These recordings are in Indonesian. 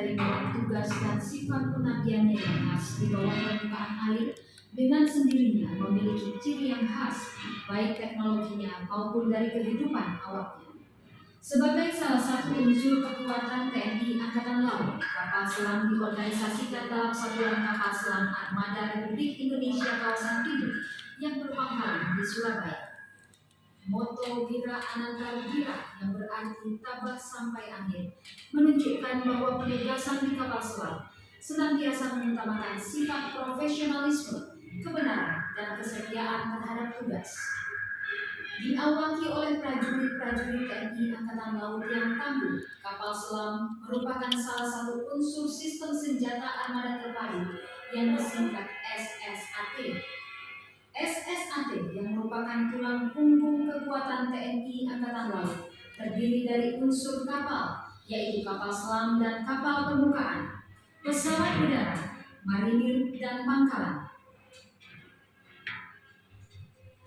dari banyak tugas dan sifat pengabdiannya yang khas di bawah permukaan air dengan sendirinya memiliki ciri yang khas, baik teknologinya maupun dari kehidupan awaknya. Sebagai salah satu unsur kekuatan TNI Angkatan Laut, kapal selam diorganisasikan dalam Satuan Kapal Selam Armada Republik Indonesia Kawasan Timur yang berpangkalan di Surabaya. Moto Wira Ananta Wira yang berarti tabah sampai akhir menunjukkan bahwa penugasan di kapal selam senantiasa mengutamakan sifat profesionalisme, kebenaran, dan kesetiaan terhadap tugas. Diawaki oleh prajurit-prajurit TNI Angkatan Laut yang tangguh, kapal selam merupakan salah satu unsur sistem senjata armada terpadu yang disingkat SSAT. SSAT yang merupakan tulang punggung kekuatan TNI Angkatan Laut terdiri dari unsur kapal, yaitu kapal selam dan kapal permukaan, pesawat udara, marinir, dan pangkalan.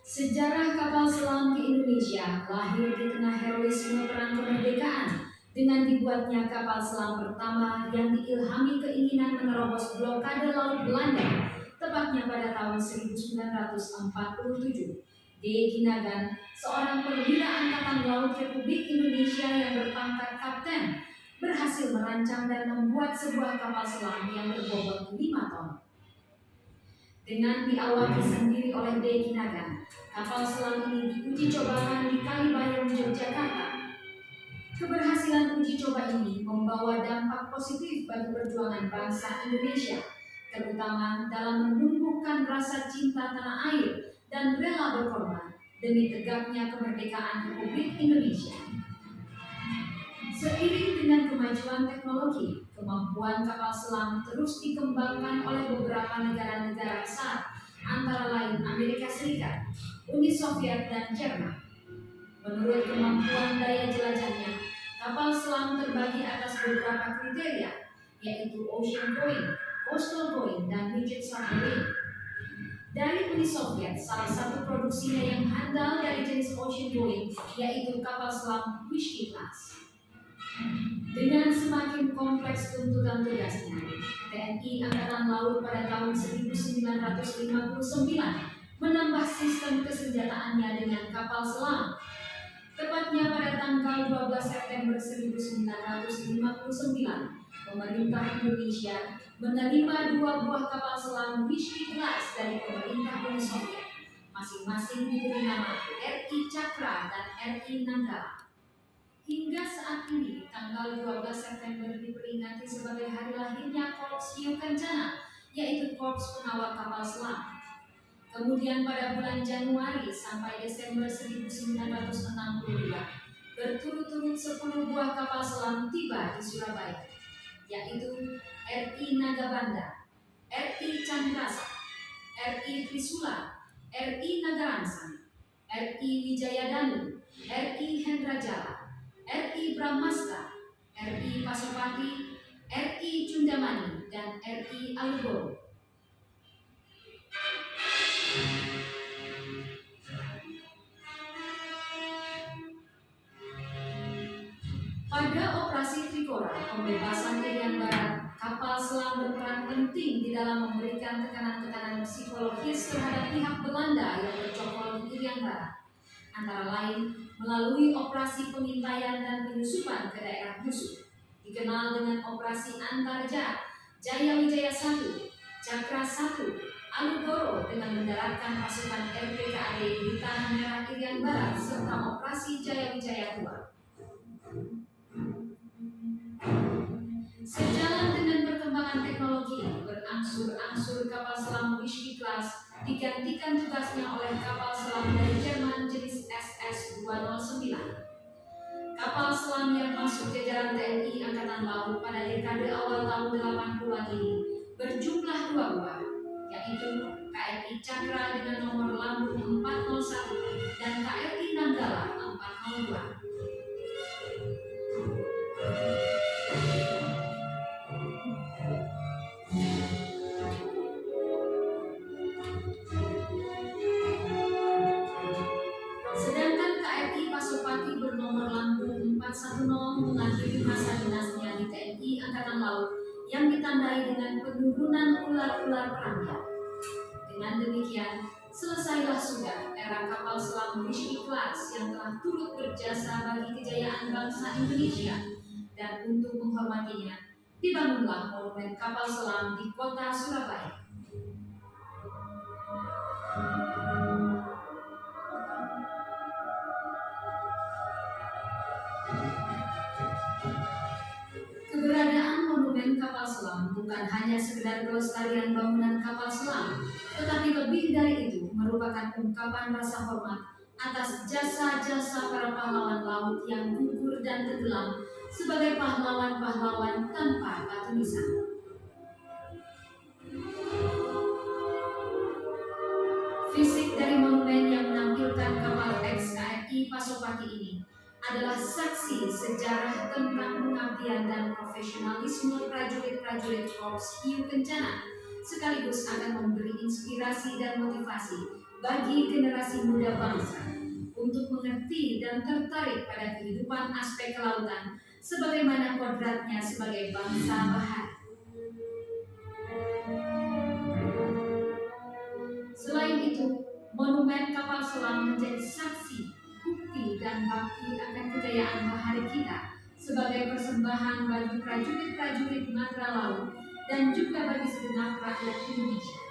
Sejarah kapal selam di Indonesia lahir di tengah heroisme perang kemerdekaan dengan dibuatnya kapal selam pertama yang diilhami keinginan menerobos blokade laut Belanda tepatnya pada tahun 1947. D. Ginagan, seorang perwira Angkatan Laut Republik Indonesia yang berpangkat kapten, berhasil merancang dan membuat sebuah kapal selam yang berbobot 5 ton. Dengan diawaki sendiri oleh D. Ginagan, kapal selam ini diuji cobakan di Kalibayung, Yogyakarta. Keberhasilan uji coba ini membawa dampak positif bagi perjuangan bangsa Indonesia, terutama dalam menumbuhkan rasa cinta tanah air dan rela berkorban demi tegaknya kemerdekaan Republik Indonesia. Seiring dengan kemajuan teknologi, kemampuan kapal selam terus dikembangkan oleh beberapa negara-negara besar, antara lain Amerika Serikat, Uni Soviet, dan Jerman. Menurut kemampuan daya jelajahnya, kapal selam terbagi atas beberapa kriteria, yaitu ocean going, coastal going, dan rigid submarine. Dari Uni Soviet, salah satu produksinya yang handal dari jenis ocean going, yaitu kapal selam Whiskey Class. Dengan semakin kompleks tuntutan tugasnya, TNI Angkatan Laut pada tahun 1959 menambah sistem kesenjataannya dengan kapal selam. Tepatnya pada tanggal 12 September 1959, pemerintah Indonesia menerima 2 buah kapal selam Whiskey Class dari pemerintah Uni Soviet, masing-masing diberi nama RI Cakra dan RI Nanggala. Hingga saat ini, tanggal 12 September diperingati sebagai hari lahirnya Korps Hiu Kencana, yaitu Korps Pengawal Kapal Selam. Kemudian pada bulan Januari sampai Desember 1962, berturut-turut 10 buah kapal selam tiba di Surabaya, yaitu RI Nagabanda, RI Chandrasa, RI Trisula, RI Nagaransang, RI Wijayadanu, RI Hendrajala, RI Brahmastra, RI Pasopati, RI Cundamani, dan RI Alugoro. Pada operasi Trikora, pembebasan Irian Barat, kapal selam berperan penting di dalam memberikan tekanan-tekanan psikologis terhadap pihak Belanda yang bercokol di Irian Barat, antara lain melalui operasi pengintaian dan penyusupan ke daerah musuh, dikenal dengan Operasi Antarja, Jaya Wijaya 1, Cakra 1, Alugoro dengan mendaratkan pasukan RPKAD di Tanah Merah Irian Barat, serta Operasi Jaya Wijaya 2. Sejalan dengan perkembangan teknologi, berangsur-angsur kapal selam Whiskey Class digantikan tugasnya oleh kapal selam dari Jerman jenis SS-209. Kapal selam yang masuk jajaran TNI Angkatan Laut pada dekade awal tahun 80-an ini berjumlah 2 buah, yaitu KRI Cakra dengan nomor lambung 401 dan KRI Nanggala 402. Sedangkan KRI Pasopati bernomor lambung 410 mengakhiri masa dinasnya bagi TNI Angkatan Laut yang ditandai dengan penurunan ular-ular perangnya. Dengan demikian, selesailah sudah era kapal selam Mission Class yang telah turut berjasa bagi kejayaan bangsa Indonesia, dan untuk menghormatinya, dibangunlah monumen kapal selam di kota Surabaya. Keberadaan monumen kapal selam bukan hanya sekedar pelestarian bangunan kapal selam, tetapi lebih dari itu merupakan ungkapan rasa hormat atas jasa-jasa para pahlawan laut yang gugur dan tenggelam sebagai pahlawan-pahlawan tanpa batu nisan. Fisik dari monumen yang menampilkan kapal ex-KRI Pasopati ini adalah saksi sejarah tentang pengabdian dan profesionalisme prajurit-prajurit Korps Hiu Kencana, sekaligus akan memberi inspirasi dan motivasi bagi generasi muda bangsa untuk mengerti dan tertarik pada kehidupan aspek kelautan sebagaimana kodratnya sebagai bangsa bahari. Selain itu, monumen kapal selam menjadi saksi, bukti, dan bakti akan kejayaan bahari kita sebagai persembahan bagi prajurit-prajurit Matra Laut dan juga bagi segenap rakyat Indonesia.